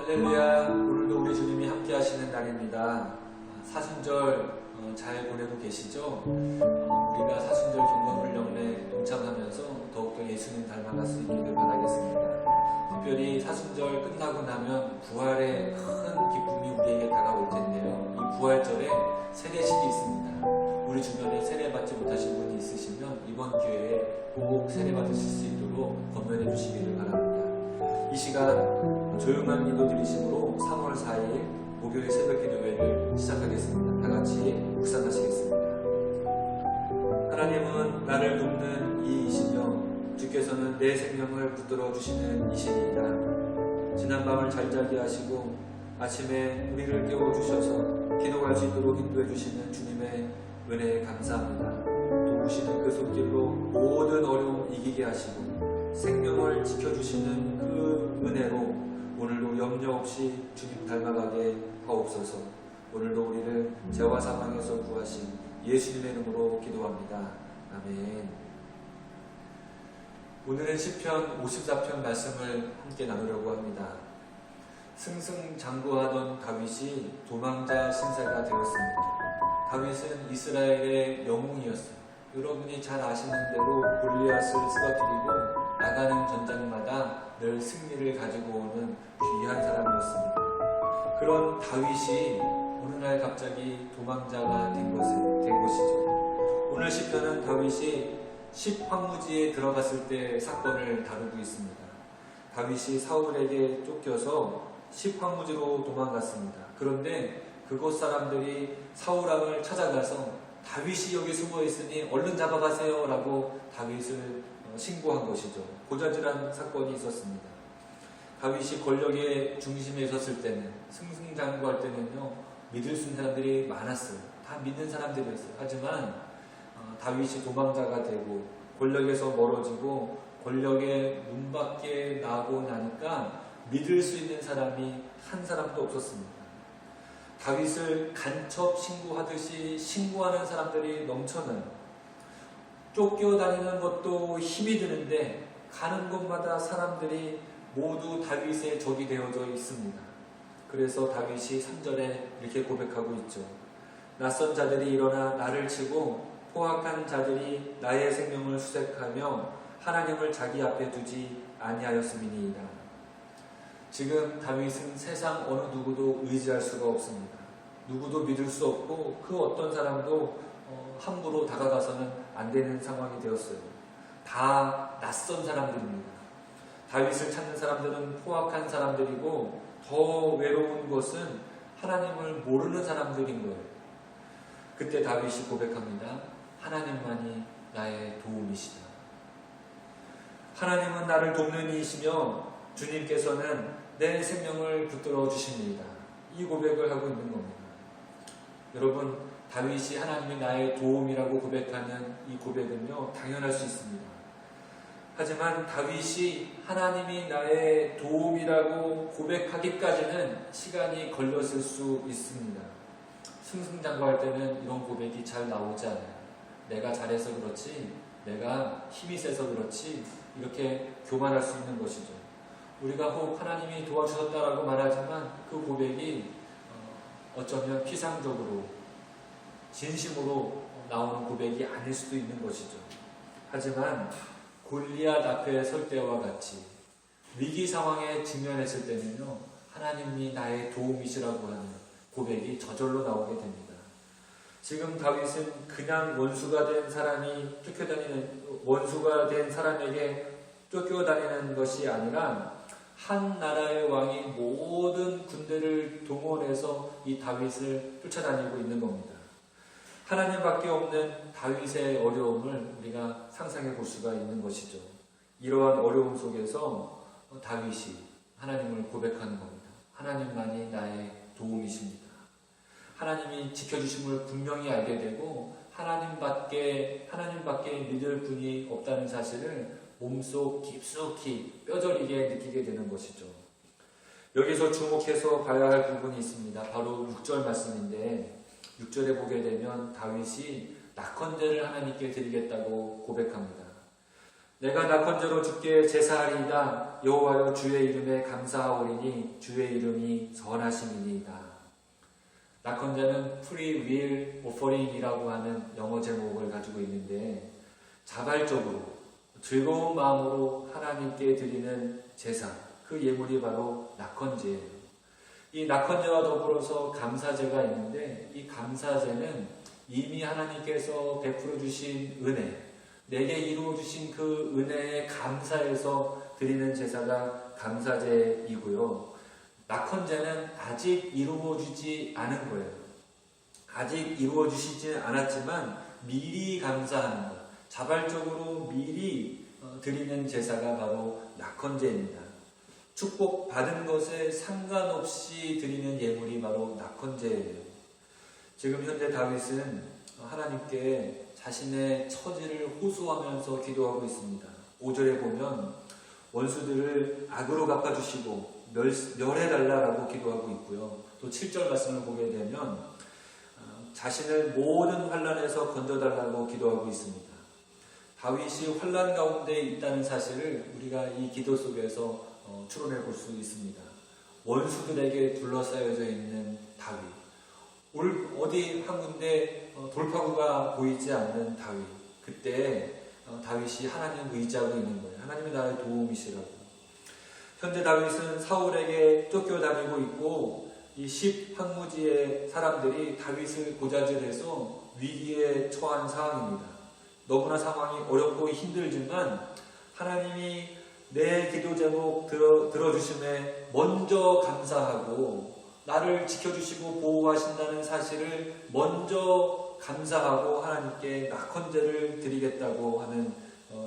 할렐루야. 오늘도 우리 주님이 함께 하시는 날입니다. 사순절 잘 보내고 계시죠? 우리가 사순절 경건훈련에 동참하면서 더욱더 예수님 닮아갈 수 있기를 바라겠습니다. 특별히 사순절 끝나고 나면 부활의 큰 기쁨이 우리에게 다가올 텐데요. 이 부활절에 세례식이 있습니다. 우리 주변에 세례받지 못하신 분이 있으시면 이번 기회에 꼭 세례받으실 수 있도록 권면해 주시기를 바랍니다. 이 시간 조용한 기도 드리심으로 3월 4일 목요일 새벽 기도회를 시작하겠습니다. 다 같이 묵상하시겠습니다. 하나님은 나를 돕는 이이시며 주께서는 내 생명을 붙들어 주시는 이시니이다. 지난 밤을 잘 자게 하시고 아침에 우리를 깨워주셔서 기도할 수 있도록 인도해 주시는 주님의 은혜에 감사합니다. 도우시는 그 손길로 모든 어려움 이기게 하시고 생명을 지켜주시는 그 은혜로 오늘도 염려 없이 주님 닮아가게 하옵소서. 오늘도 우리를 죄와 사망에서 구하신 예수님의 이름으로 기도합니다. 아멘. 오늘은 시편 54편 말씀을 함께 나누려고 합니다. 승승장구하던 다윗이 도망자 신세가 되었습니다. 다윗은 이스라엘의 영웅이었어요. 여러분이 잘 아시는 대로 골리앗을 쓰러뜨리고 나가는 전장마다 늘 승리를 가지고 오는 귀한 사람이었습니다. 그런 다윗이 어느 날 갑자기 도망자가 된 것이죠. 오늘 시편은 다윗이 십황무지에 들어갔을 때 사건을 다루고 있습니다. 다윗이 사울에게 쫓겨서 십황무지로 도망갔습니다. 그런데 그곳 사람들이 사울왕을 찾아가서 다윗이 여기 숨어 있으니 얼른 잡아가세요 라고 다윗을 신고한 것이죠. 고자질한 사건이 있었습니다. 다윗이 권력의 중심에 섰을 때는, 승승장구할 때는요, 믿을 수 있는 사람들이 많았어요. 다 믿는 사람들이었어요. 하지만 다윗이 도망자가 되고 권력에서 멀어지고 권력의 문 밖에 나고 나니까 믿을 수 있는 사람이 한 사람도 없었습니다. 다윗을 간첩 신고하듯이 신고하는 사람들이 넘쳐나요. 쫓겨다니는 것도 힘이 드는데 가는 곳마다 사람들이 모두 다윗의 적이 되어져 있습니다. 그래서 다윗이 3절에 이렇게 고백하고 있죠. 낯선 자들이 일어나 나를 치고 포악한 자들이 나의 생명을 수색하며 하나님을 자기 앞에 두지 아니하였음이니이다. 지금 다윗은 세상 어느 누구도 의지할 수가 없습니다. 누구도 믿을 수 없고 그 어떤 사람도 함부로 다가가서는 안 되는 상황이 되었어요. 다 낯선 사람들입니다. 다윗을 찾는 사람들은 포악한 사람들이고 더 외로운 것은 하나님을 모르는 사람들인 거예요. 그때 다윗이 고백합니다. 하나님만이 나의 도움이시다. 하나님은 나를 돕는 이이시며 주님께서는 내 생명을 붙들어 주십니다. 이 고백을 하고 있는 겁니다. 여러분, 다윗이 하나님이 나의 도움이라고 고백하는 이 고백은요, 당연할 수 있습니다. 하지만 다윗이 하나님이 나의 도움이라고 고백하기까지는 시간이 걸렸을 수 있습니다. 승승장구할 때는 이런 고백이 잘 나오지 않아요. 내가 잘해서 그렇지, 내가 힘이 세서 그렇지, 이렇게 교만할 수 있는 것이죠. 우리가 혹 하나님이 도와주셨다라고 말하지만 그 고백이 어쩌면 피상적으로 진심으로 나오는 고백이 아닐 수도 있는 것이죠. 하지만 골리앗 앞에 설 때와 같이 위기 상황에 직면했을 때는요, 하나님이 나의 도움이시라고 하는 고백이 저절로 나오게 됩니다. 지금 다윗은 그냥 원수가 된 사람이 원수가 된 사람에게 쫓겨다니는 것이 아니라 한 나라의 왕이 모든 군대를 동원해서 이 다윗을 쫓아다니고 있는 겁니다. 하나님밖에 없는 다윗의 어려움을 우리가 상상해 볼 수가 있는 것이죠. 이러한 어려움 속에서 다윗이 하나님을 고백하는 겁니다. 하나님만이 나의 도움이십니다. 하나님이 지켜주심을 분명히 알게 되고 하나님밖에 믿을 분이 없다는 사실을 몸속 깊숙이 뼈저리게 느끼게 되는 것이죠. 여기서 주목해서 봐야 할 부분이 있습니다. 바로 6절 말씀인데 6절에 보게 되면 다윗이 낙헌제를 하나님께 드리겠다고 고백합니다. 내가 낙헌제로 주께 제사하리이다. 여호와여 주의 이름에 감사하오리니 주의 이름이 선하심이니이다. 낙헌제는 Free Will Offering이라고 하는 영어 제목을 가지고 있는데 자발적으로 즐거운 마음으로 하나님께 드리는 제사, 그 예물이 바로 낙헌제예요. 이 낙헌제와 더불어서 감사제가 있는데 이 감사제는 이미 하나님께서 베풀어 주신 은혜, 내게 이루어 주신 그 은혜에 감사해서 드리는 제사가 감사제이고요. 낙헌제는 아직 이루어지지 않은 거예요. 아직 이루어지시지 않았지만 미리 감사하는 것, 자발적으로 미리 드리는 제사가 바로 낙헌제입니다. 축복 받은 것에 상관없이 드리는 예물이 바로 낙헌제예요. 지금 현재 다윗은 하나님께 자신의 처지를 호소하면서 기도하고 있습니다. 5절에 보면 원수들을 악으로 갚아주시고 멸해달라고 기도하고 있고요. 또 7절 말씀을 보게 되면 자신을 모든 환난에서 건져달라고 기도하고 있습니다. 다윗이 환난 가운데 있다는 사실을 우리가 이 기도 속에서 추론해 볼 수 있습니다. 원수들에게 둘러싸여져 있는 다윗, 어디 한 군데 돌파구가 보이지 않는 다윗, 그때 다윗이 하나님을 의지하고 있는 거예요. 하나님이 나의 도움이시라고. 현재 다윗은 사울에게 쫓겨다니고 있고 이 10황무지의 사람들이 다윗을 고자질해서 위기에 처한 상황입니다. 너무나 상황이 어렵고 힘들지만 하나님이 내 기도 제목 들어주심에 먼저 감사하고 나를 지켜주시고 보호하신다는 사실을 먼저 감사하고 하나님께 낙헌제를 드리겠다고 하는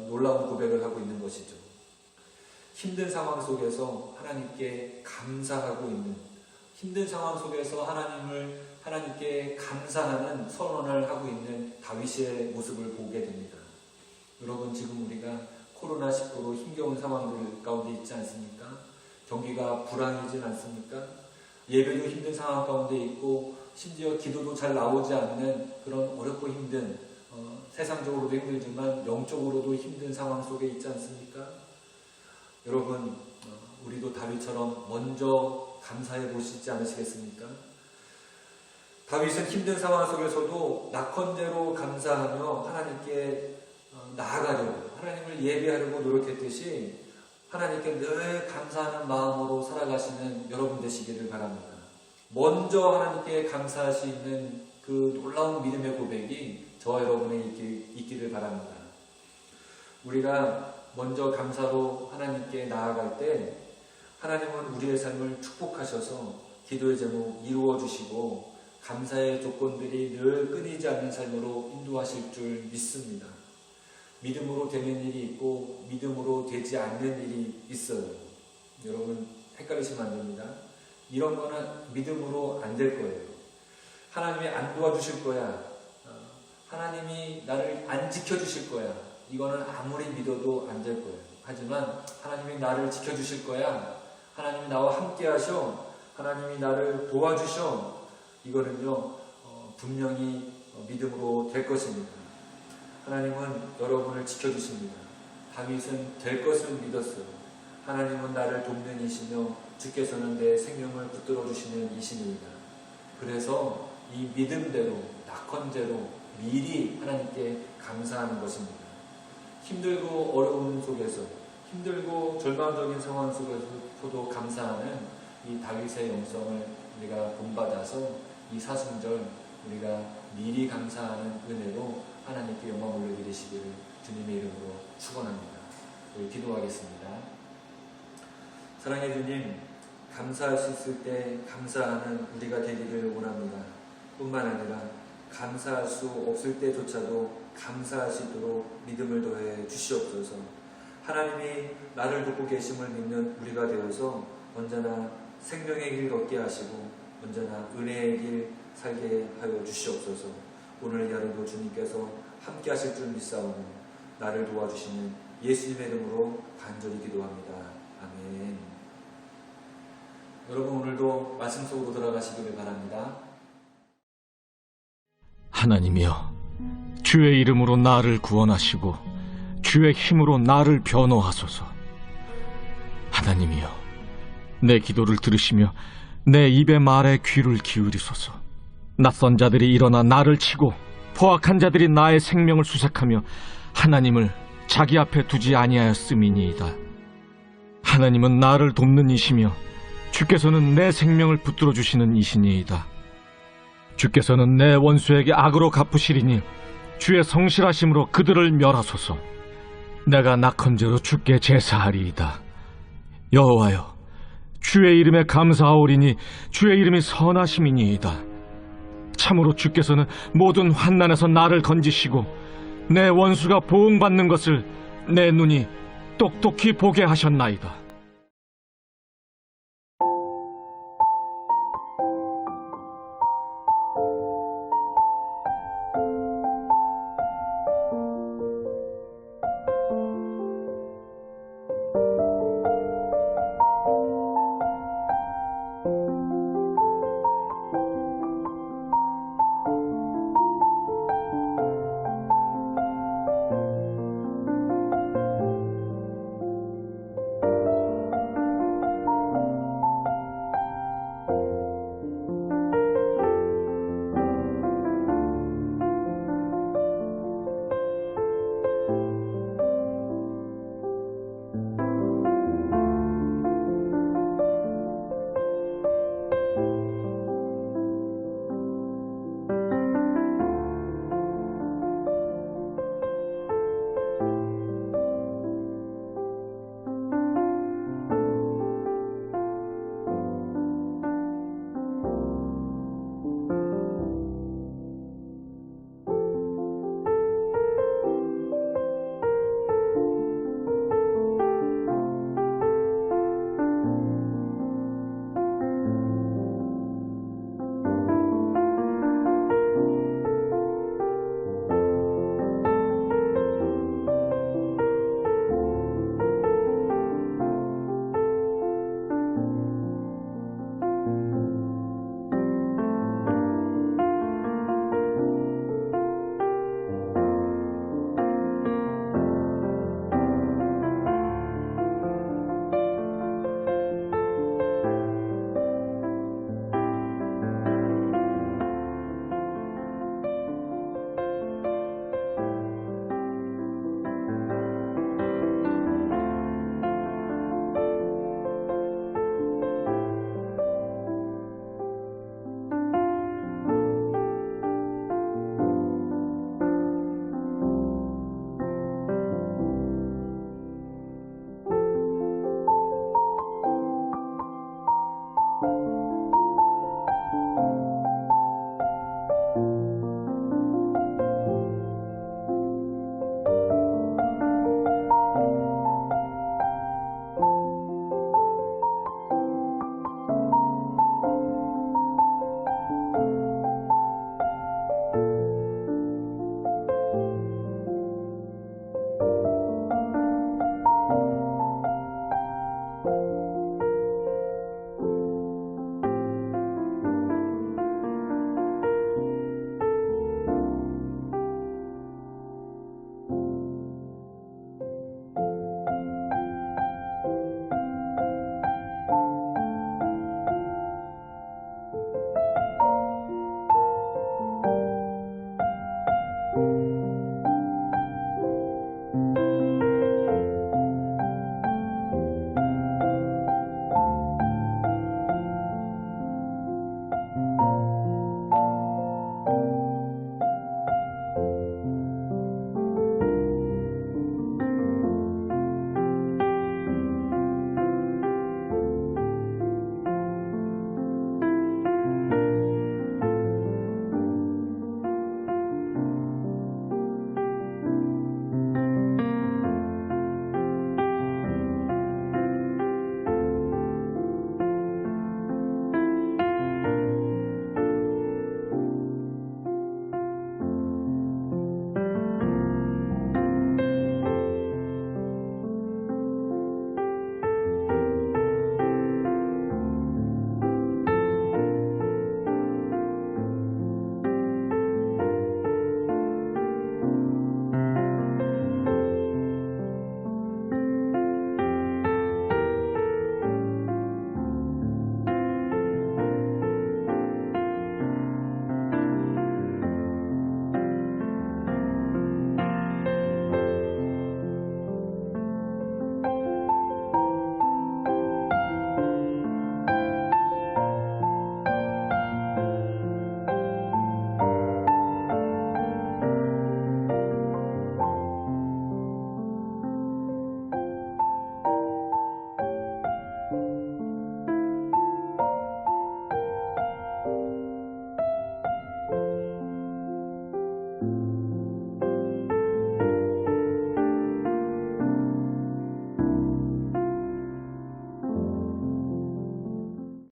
놀라운 고백을 하고 있는 것이죠. 힘든 상황 속에서 하나님께 감사하고 있는, 힘든 상황 속에서 하나님께 감사하는 선언을 하고 있는 다윗의 모습을 보게 됩니다. 여러분, 지금 우리가 코로나19로 힘겨운 상황들 가운데 있지 않습니까? 경기가 불황이진 않습니까? 예배도 힘든 상황 가운데 있고 심지어 기도도 잘 나오지 않는 그런 어렵고 힘든 세상적으로도 힘들지만 영적으로도 힘든 상황 속에 있지 않습니까? 여러분, 우리도 다윗처럼 먼저 감사해 보시지 않으시겠습니까? 다윗은 힘든 상황 속에서도 낙헌제로 감사하며 하나님께 나아가려고, 하나님을 예배하려고 노력했듯이 하나님께 늘 감사하는 마음으로 살아가시는 여러분 되시기를 바랍니다. 먼저 하나님께 감사할 수 있는 그 놀라운 믿음의 고백이 저와 여러분의 있기를 바랍니다. 우리가 먼저 감사로 하나님께 나아갈 때 하나님은 우리의 삶을 축복하셔서 기도의 제목 이루어 주시고 감사의 조건들이 늘 끊이지 않는 삶으로 인도하실 줄 믿습니다. 믿음으로 되는 일이 있고 믿음으로 되지 않는 일이 있어요. 여러분, 헷갈리시면 안 됩니다. 이런 거는 믿음으로 안 될 거예요. 하나님이 안 도와주실 거야. 하나님이 나를 안 지켜주실 거야. 이거는 아무리 믿어도 안 될 거예요. 하지만 하나님이 나를 지켜주실 거야. 하나님이 나와 함께 하셔. 하나님이 나를 도와주셔. 이거는요, 분명히 믿음으로 될 것입니다. 하나님은 여러분을 지켜주십니다. 다윗은 될 것을 믿었어요. 하나님은 나를 돕는 이시며 주께서는 내 생명을 붙들어 주시는 이신입니다. 그래서 이 믿음대로 낙헌제로 미리 하나님께 감사하는 것입니다. 힘들고 어려운 속에서, 힘들고 절망적인 상황 속에서도 감사하는 이 다윗의 영성을 우리가 본받아서 이 사순절 우리가 미리 감사하는 은혜로 하나님께 영광 올려드리시기를 주님의 이름으로 축원합니다. 우리 기도하겠습니다. 사랑의 주님, 감사할 수 있을 때 감사하는 우리가 되기를 원합니다. 뿐만 아니라 감사할 수 없을 때조차도 감사할 수 있도록 믿음을 더해 주시옵소서. 하나님이 나를 돕고 계심을 믿는 우리가 되어서 언제나 생명의 길 걷게 하시고 언제나 은혜의 길 살게 하여 주시옵소서. 오늘 이 하루도 주님께서 함께 하실 줄 믿사오니 나를 도와주시는 예수님의 이름으로 간절히 기도합니다. 아멘. 여러분, 오늘도 말씀 속으로 들어가시기를 바랍니다. 하나님이여, 주의 이름으로 나를 구원하시고 주의 힘으로 나를 변호하소서. 하나님이여, 내 기도를 들으시며 내 입의 말에 귀를 기울이소서. 낯선 자들이 일어나 나를 치고 포악한 자들이 나의 생명을 수색하며 하나님을 자기 앞에 두지 아니하였음이니이다. 하나님은 나를 돕는 이시며 주께서는 내 생명을 붙들어 주시는 이시니이다. 주께서는 내 원수에게 악으로 갚으시리니 주의 성실하심으로 그들을 멸하소서. 내가 낙헌제로 주께 제사하리이다. 여호와여, 주의 이름에 감사하오리니 주의 이름이 선하심이니이다. 참으로 주께서는 모든 환난에서 나를 건지시고 내 원수가 보응받는 것을 내 눈이 똑똑히 보게 하셨나이다.